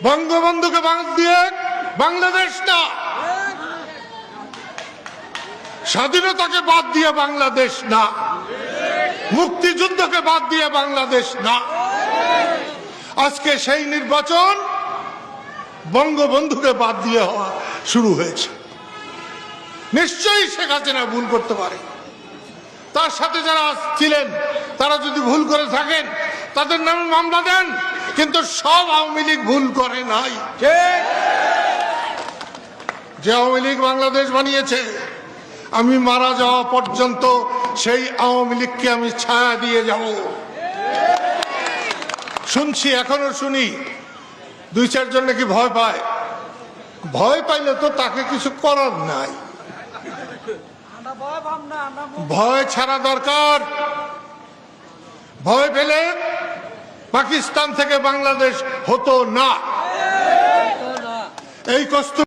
বঙ্গবন্ধুকে বাদ দিয়ে বাংলাদেশ না, স্বাধীনতাকে বাদ দিয়ে বাংলাদেশ না, মুক্তিযুদ্ধকে বাদ দিয়ে বাংলাদেশ না। আজকে সেই নির্বাচন বঙ্গবন্ধুকে বাদ দিয়ে হওয়া শুরু হয়েছে। নিশ্চয়ই শেখ হাসিনা ভুল করতে পারে, তার সাথে যারা ছিলেন তারা যদি ভুল করে থাকেন তাদের নামে মামলা দেন, কিন্তু সব আওয়ামী লীগ ভুল করে নাই। যে আওয়ামী লীগ বাংলাদেশ বানিয়েছে, আমি মারা যাওয়া পর্যন্ত সেই আওয়ামী লীগকে আমি ছায়া দিয়ে যাব। শুনছি, এখনো শুনি দুই চারজন নাকি ভয় পায়। ভয় পাইলে তো তাকে কিছু করার নাই, ভয় ছাড়া দরকার। ভয় পেলে পাকিস্তান থেকে বাংলাদেশ হতো না। এই কষ্ট